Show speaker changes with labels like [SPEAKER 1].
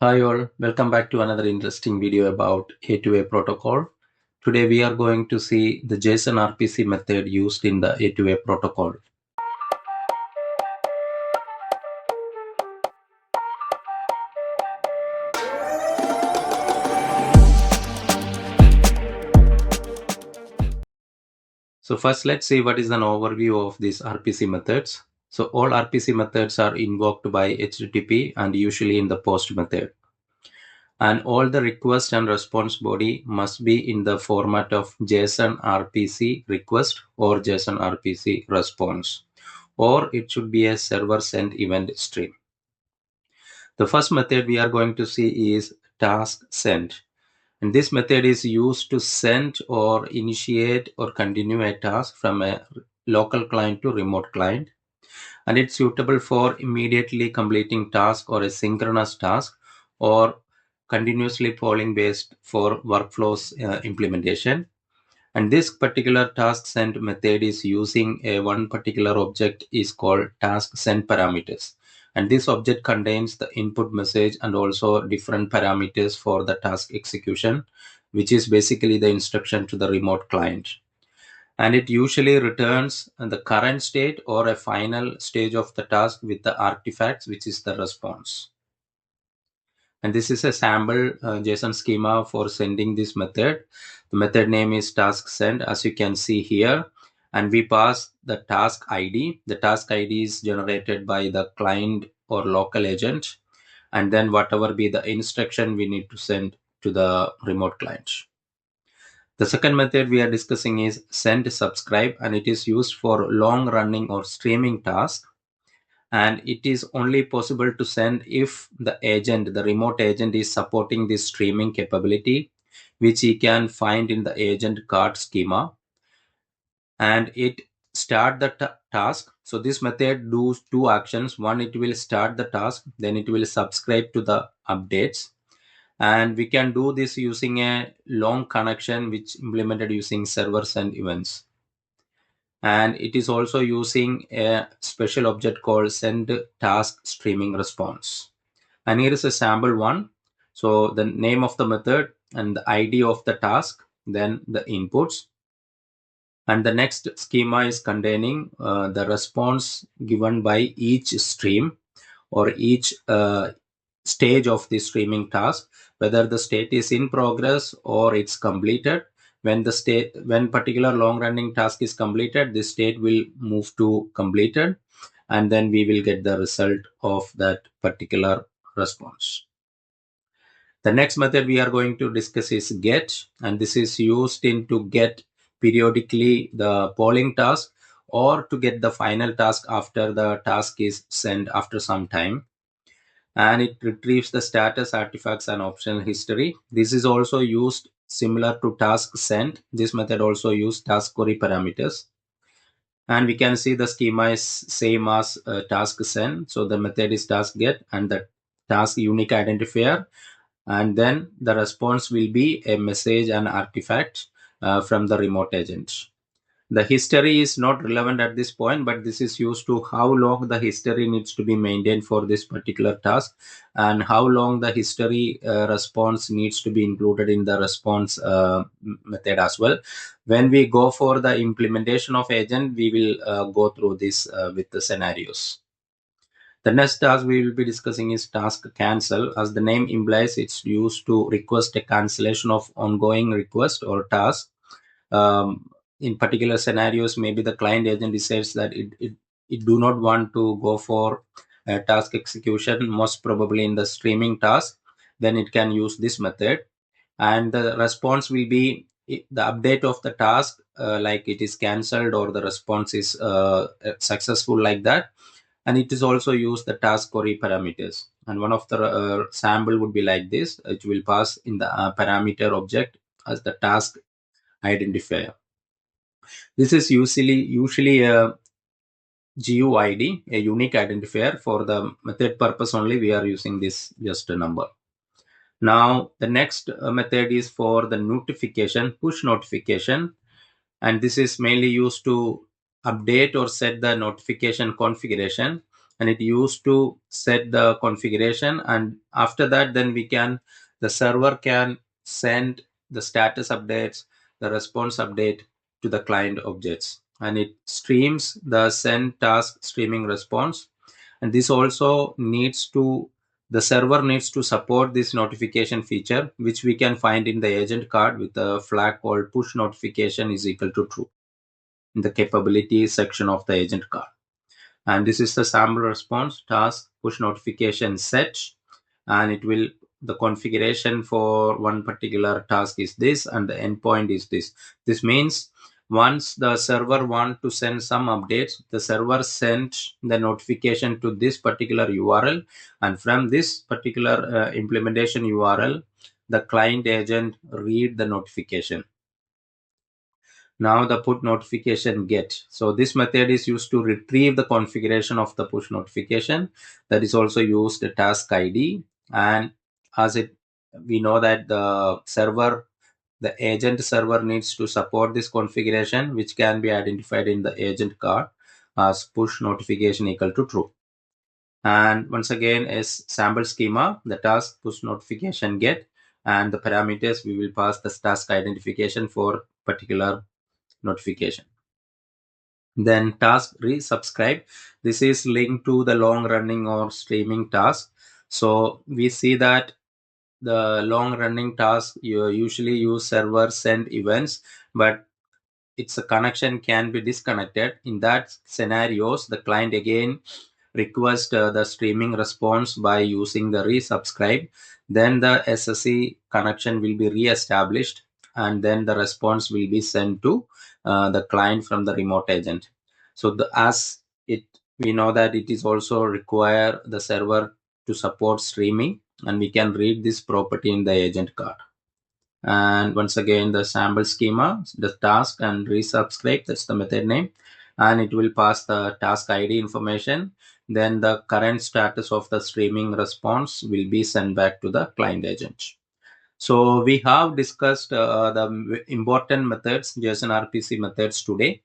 [SPEAKER 1] Hi all, welcome back to another interesting video about A2A protocol. Today we are going to see the JSON-RPC method used in the A2A protocol. So first let's see what is an overview of these RPC methods. So all RPC methods are invoked by HTTP and usually in the post method. And all the request and response body must be in the format of JSON RPC request or JSON RPC response, or it should be a server sent event stream. The first method we are going to see is task send. And this method is used to send or initiate or continue a task from a local client to remote client. And it's suitable for immediately completing task or a synchronous task or continuously polling based for workflows implementation. And this particular task send method is using a one particular object is called task send parameters. And this object contains the input message and also different parameters for the task execution, which is basically the instruction to the remote client. And it usually returns the current state or a final stage of the task with the artifacts, which is the response. And this is a sample JSON schema for sending this method. The method name is task send, as you can see here. And we pass the task ID. The task ID is generated by the client or local agent. And then whatever be the instruction we need to send to the remote client. The second method we are discussing is send subscribe, and it is used for long running or streaming tasks. And it is only possible to send if the remote agent is supporting this streaming capability, which he can find in the agent card schema. And it start the task. So this method does two actions. One, it will start the task, then it will subscribe to the updates. And we can do this using a long connection which implemented using servers and events. And it is also using a special object called send task streaming response. And here is a sample one. So the name of the method and the ID of the task, then the inputs. And the next schema is containing the response given by each stream or each stage of the streaming task, whether the state is in progress or it's completed. When particular long running task is completed, this state will move to completed, and then we will get the result of that particular response. The next method we are going to discuss is get, and this is used to get periodically the polling task or to get the final task after the task is sent after some time. And it retrieves the status artifacts and optional history. This is also used similar to task send. This method also uses task query parameters. And we can see the schema is same as task send. So the method is task get and the task unique identifier. And then the response will be a message and artifact from the remote agent. The history is not relevant at this point, but this is used to how long the history needs to be maintained for this particular task and how long the history response needs to be included in the response method as well. When we go for the implementation of agent, we will go through this with the scenarios. The next task we will be discussing is task cancel. As the name implies, it's used to request a cancellation of ongoing request or task. In particular scenarios, maybe the client agent decides that it do not want to go for task execution, most probably in the streaming task, then it can use this method. And the response will be the update of the task, like it is cancelled or the response is successful, like that. And it is also use the task query parameters. And one of the sample would be like this. It will pass in the parameter object as the task identifier. This is usually a GUID, a unique identifier. For the method purpose only, we are using this just a number. Now, the next method is for the notification, push notification. And this is mainly used to update or set the notification configuration. and it used to set the configuration, and after that then the server can send the status updates, the response update to the client objects, and it streams the send task streaming response. And this also needs to the server needs to support this notification feature, which we can find in the agent card with a flag called push notification is equal to true in the capability section of the agent card. And this is the sample response task push notification set, and it will the configuration for one particular task is this and the endpoint is this. This means once the server want to send some updates, the server sends the notification to this particular URL, and from this particular implementation URL, the client agent read the notification. Now the put notification get. So this method is used to retrieve the configuration of the push notification. That is also used the task ID. And as it we know that the agent server needs to support this configuration, which can be identified in the agent card as push notification equal to true. And once again is sample schema, the task push notification get, and the parameters we will pass the task identification for particular notification. Then task resubscribe. This is linked to the long running or streaming task. So we see that the long running task you usually use server send events, but its a connection can be disconnected. In that scenarios, the client again request the streaming response by using the resubscribe. Then the SSE connection will be re-established, and then the response will be sent to the client from the remote agent. So as it we know that it is also require the server to support streaming, and we can read this property in the agent card. And once again the sample schema, the task and resubscribe, that's the method name, and it will pass the task ID information. Then the current status of the streaming response will be sent back to the client agent. So we have discussed the important methods, JSON-RPC methods today.